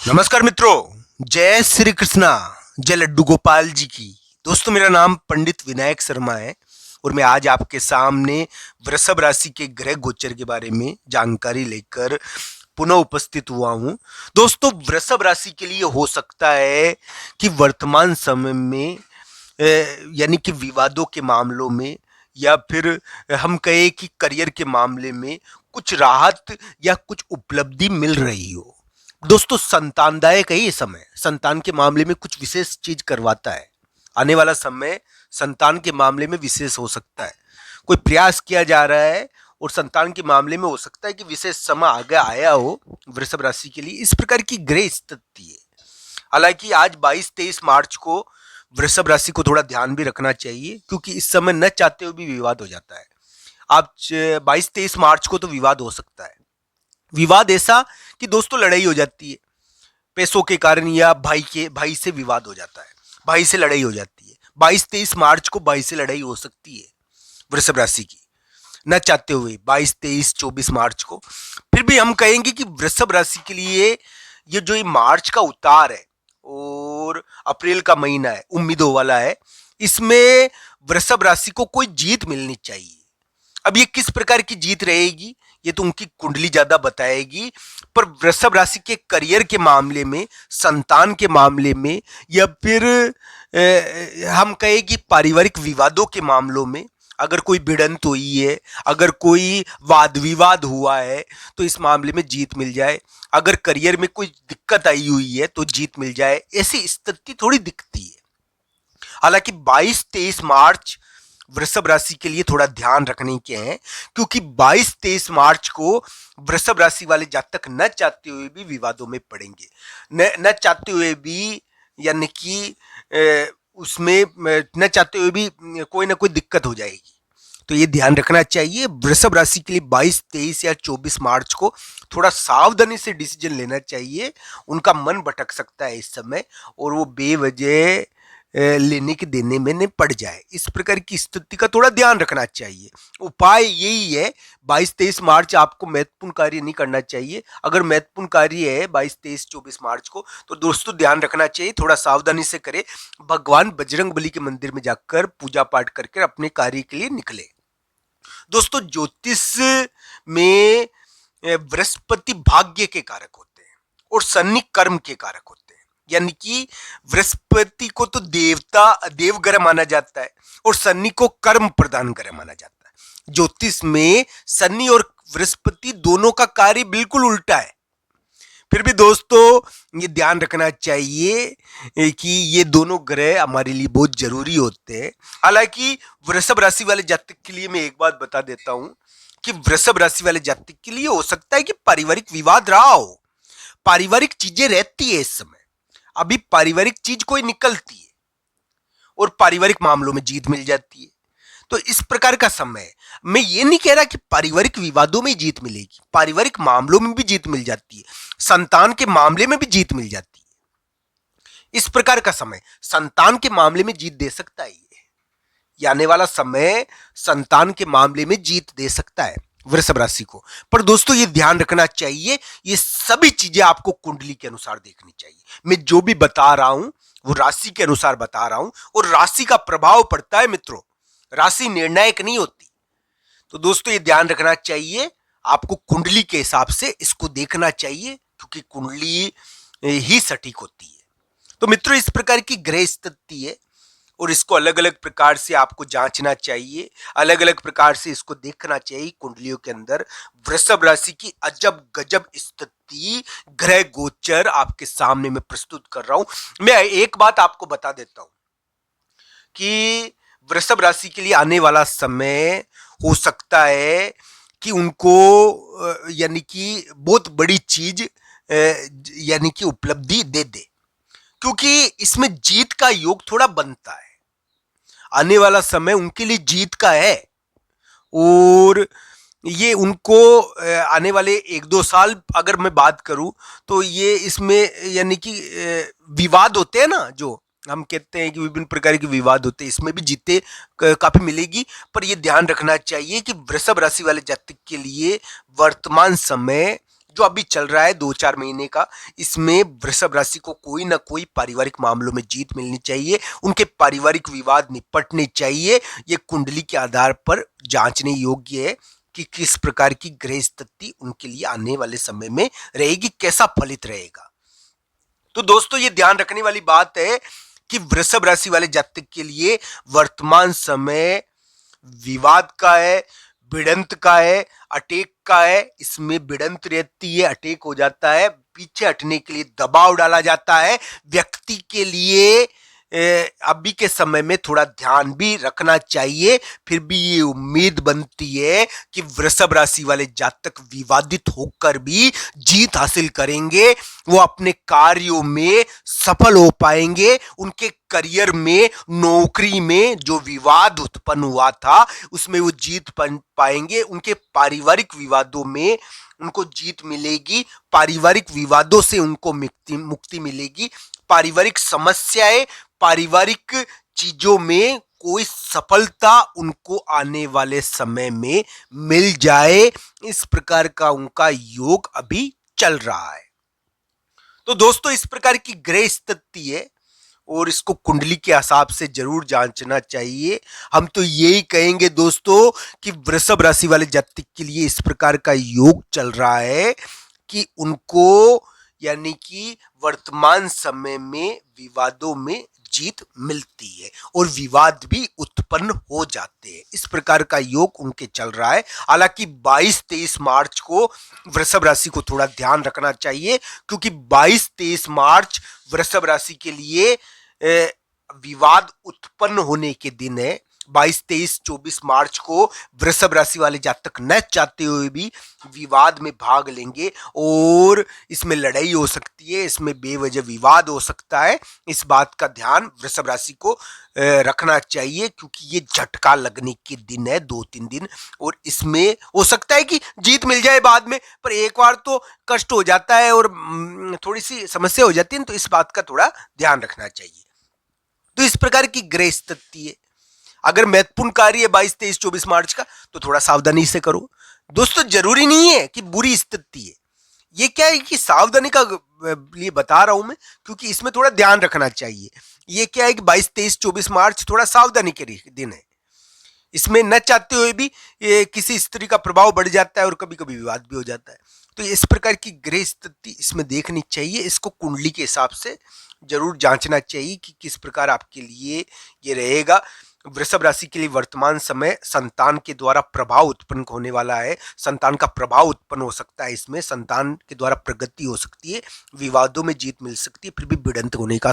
नमस्कार मित्रों, जय श्री कृष्णा, जय लड्डू गोपाल जी की। दोस्तों, मेरा नाम पंडित विनायक शर्मा है और मैं आज आपके सामने वृषभ राशि के ग्रह गोचर के बारे में जानकारी लेकर पुनः उपस्थित हुआ हूं। दोस्तों, वृषभ राशि के लिए हो सकता है कि वर्तमान समय में यानी कि विवादों के मामलों में या फिर हम कहें कि करियर के मामले में कुछ राहत या कुछ उपलब्धि मिल रही हो। दोस्तों, संतानदायक है ये समय। संतान के मामले में कुछ विशेष चीज करवाता है। आने वाला समय संतान के मामले में विशेष हो सकता है। कोई प्रयास किया जा रहा है और संतान के मामले में हो सकता है कि विशेष समय आगे आया हो वृषभ राशि के लिए। इस प्रकार की ग्रह स्थिति है। हालांकि आज 22-23 मार्च को वृषभ राशि को थोड़ा ध्यान भी रखना चाहिए, क्योंकि इस समय न चाहते हुए भी विवाद हो जाता है। आप 22-23 मार्च को तो विवाद हो सकता है। विवाद ऐसा कि दोस्तों लड़ाई हो जाती है पैसों के कारण, या भाई से विवाद हो जाता है, भाई से लड़ाई हो जाती है। 22-23 मार्च को भाई से लड़ाई हो सकती है वृषभ राशि की, न चाहते हुए। 22-23-24 मार्च को फिर भी हम कहेंगे कि वृषभ राशि के लिए ये जो ये मार्च का उतार है और अप्रैल का महीना है, उम्मीदों वाला है। इसमें वृषभ राशि को कोई जीत मिलनी चाहिए। अब ये किस प्रकार की जीत रहेगी ये तो उनकी कुंडली ज्यादा बताएगी, पर वृषभ राशि के करियर के मामले में, संतान के मामले में, या फिर हम कहें कि पारिवारिक विवादों के मामलों में अगर कोई भिड़ंत हुई है, अगर कोई वाद विवाद हुआ है तो इस मामले में जीत मिल जाए। अगर करियर में कोई दिक्कत आई हुई है तो जीत मिल जाए, ऐसी स्थिति थोड़ी दिखती है। हालांकि 22-23 मार्च वृषभ राशि के लिए थोड़ा ध्यान रखने के हैं, क्योंकि 22-23 मार्च को वृषभ राशि वाले जातक न चाहते हुए भी विवादों में पड़ेंगे, न चाहते हुए भी, यानी कि उसमें न चाहते हुए भी कोई ना कोई दिक्कत हो जाएगी। तो ये ध्यान रखना चाहिए। वृषभ राशि के लिए 22-23 या 24 मार्च को थोड़ा सावधानी से डिसीजन लेना चाहिए। उनका मन भटक सकता है इस समय और वो बेवजह लेने के देने में न पड़ जाए। इस प्रकार की स्थिति का थोड़ा ध्यान रखना चाहिए। उपाय यही है, 22-23 मार्च आपको महत्वपूर्ण कार्य नहीं करना चाहिए। अगर महत्वपूर्ण कार्य है 22-23-24 मार्च को, तो दोस्तों ध्यान रखना चाहिए, थोड़ा सावधानी से करें। भगवान बजरंग बली के मंदिर में जाकर पूजा पाठ करके अपने कार्य के लिए निकले। दोस्तों, ज्योतिष में बृहस्पति भाग्य के कारक होते हैं और शनि कर्म के कारक होते हैं। यानी कि बृहस्पति को तो देवता देवग्रह माना जाता है और शनि को कर्म प्रदान ग्रह माना जाता है। ज्योतिष में शनि और बृहस्पति दोनों का कार्य बिल्कुल उल्टा है। फिर भी दोस्तों ये ध्यान रखना चाहिए कि ये दोनों ग्रह हमारे लिए बहुत जरूरी होते हैं। हालांकि वृषभ राशि वाले जातक के लिए मैं एक बात बता देता हूं कि वृषभ राशि वाले जातक के लिए हो सकता है कि पारिवारिक विवाद रहा हो, पारिवारिक चीजें रहती है इस समय। अभी पारिवारिक चीज कोई निकलती है और पारिवारिक मामलों में जीत मिल जाती है। तो इस प्रकार का समय है। मैं ये नहीं कह रहा कि पारिवारिक विवादों में जीत मिलेगी, पारिवारिक मामलों में भी जीत मिल जाती है, संतान के मामले में भी जीत मिल जाती है। इस प्रकार का समय संतान के मामले में जीत दे सकता है। ये आने वाला समय संतान के मामले में जीत दे सकता है वृषभ राशि को। पर दोस्तों ये ध्यान रखना चाहिए, ये सभी चीजें आपको कुंडली के अनुसार देखनी चाहिए। मैं जो भी बता रहा हूं वो राशि के अनुसार बता रहा हूं और राशि का प्रभाव पड़ता है मित्रों, राशि निर्णायक नहीं होती। तो दोस्तों ये ध्यान रखना चाहिए, आपको कुंडली के हिसाब से इसको देखना चाहिए, क्योंकि कुंडली ही सटीक होती है। तो मित्रों इस प्रकार की ग्रह स्थिति है और इसको अलग अलग प्रकार से आपको जांचना चाहिए, अलग अलग प्रकार से इसको देखना चाहिए। कुंडलियों के अंदर वृषभ राशि की अजब गजब स्थिति ग्रह गोचर आपके सामने मैं प्रस्तुत कर रहा हूं। मैं एक बात आपको बता देता हूं कि वृषभ राशि के लिए आने वाला समय हो सकता है कि उनको यानी कि बहुत बड़ी चीज यानी कि उपलब्धि दे दे, क्योंकि इसमें जीत का योग थोड़ा बनता है। आने वाला समय उनके लिए जीत का है और ये उनको आने वाले 1-2 साल अगर मैं बात करूं तो ये इसमें यानी कि विवाद होते हैं ना, जो हम कहते हैं कि विभिन्न प्रकार के विवाद होते हैं, इसमें भी जीते काफी मिलेगी। पर ये ध्यान रखना चाहिए कि वृषभ राशि वाले जातक के लिए वर्तमान समय जो अभी चल रहा है 2-4 महीने का, इसमें वृषभ राशि को कोई ना कोई पारिवारिक मामलों में जीत मिलनी चाहिए, उनके पारिवारिक विवाद निपटने चाहिए। ये कुंडली के आधार पर जांचने योग्य है कि किस प्रकार की ग्रह स्थिति उनके लिए आने वाले समय में रहेगी, कैसा फलित रहेगा। तो दोस्तों ये ध्यान रखने वाली बात है कि वृषभ राशि वाले जातक के लिए वर्तमान समय विवाद का है, भिड़ंत का है, अटैक का है। इसमें भिड़ंत रहती है, अटैक हो जाता है, पीछे हटने के लिए दबाव डाला जाता है। व्यक्ति के लिए अभी के समय में थोड़ा ध्यान भी रखना चाहिए। फिर भी ये उम्मीद बनती है कि वृषभ राशि वाले जातक विवादित होकर भी जीत हासिल करेंगे, वो अपने कार्यों में सफल हो पाएंगे। उनके करियर में, नौकरी में जो विवाद उत्पन्न हुआ था उसमें वो जीत पाएंगे। उनके पारिवारिक विवादों में उनको जीत मिलेगी, पारिवारिक विवादों से उनको मुक्ति मिलेगी। पारिवारिक समस्याएं, पारिवारिक चीजों में कोई सफलता उनको आने वाले समय में मिल जाए, इस प्रकार का उनका योग अभी चल रहा है। तो दोस्तों इस प्रकार की ग्रह स्थिति है और इसको कुंडली के हिसाब से जरूर जांचना चाहिए। हम तो यही कहेंगे दोस्तों कि वृषभ राशि वाले जातक के लिए इस प्रकार का योग चल रहा है कि उनको यानी कि वर्तमान समय में विवादों में जीत मिलती है और विवाद भी उत्पन्न हो जाते हैं। इस प्रकार का योग उनके चल रहा है। हालांकि 22-23 मार्च को वृषभ राशि को थोड़ा ध्यान रखना चाहिए, क्योंकि 22-23 मार्च वृषभ राशि के लिए विवाद उत्पन्न होने के दिन है। 22-23-24 मार्च को वृषभ राशि वाले जातक न चाहते हुए भी विवाद में भाग लेंगे और इसमें लड़ाई हो सकती है, इसमें बेवजह विवाद हो सकता है। इस बात का ध्यान वृषभ राशि को रखना चाहिए, क्योंकि ये झटका लगने के दिन है 2-3 दिन, और इसमें हो सकता है कि जीत मिल जाए बाद में, पर एक बार तो कष्ट हो जाता है और थोड़ी सी समस्या हो जाती है। तो इस बात का थोड़ा ध्यान रखना चाहिए। तो इस प्रकार की ग्रह स्थिति है। अगर महत्वपूर्ण कार्य है 22-23-24 मार्च का तो थोड़ा सावधानी से करो दोस्तों। जरूरी नहीं है कि बुरी स्थिति है, ये क्या है कि सावधानी का लिए बता रहा हूं मैं, क्योंकि इसमें थोड़ा ध्यान रखना चाहिए। ये क्या है कि 22-23-24 मार्च थोड़ा सावधानी के दिन है। इसमें न चाहते हुए भी ये किसी स्त्री का प्रभाव बढ़ जाता है और कभी कभी विवाद भी हो जाता है। तो इस प्रकार की ग्रह स्थिति इसमें देखनी चाहिए। इसको कुंडली के हिसाब से जरूर जांचना चाहिए कि किस प्रकार आपके लिए ये रहेगा। वृषभ राशि के लिए वर्तमान समय संतान के द्वारा प्रभाव उत्पन्न होने वाला है। संतान का प्रभाव उत्पन्न हो सकता है, इसमें संतान के द्वारा प्रगति हो सकती है, विवादों में जीत मिल सकती है, फिर भी भिड़ंत होने का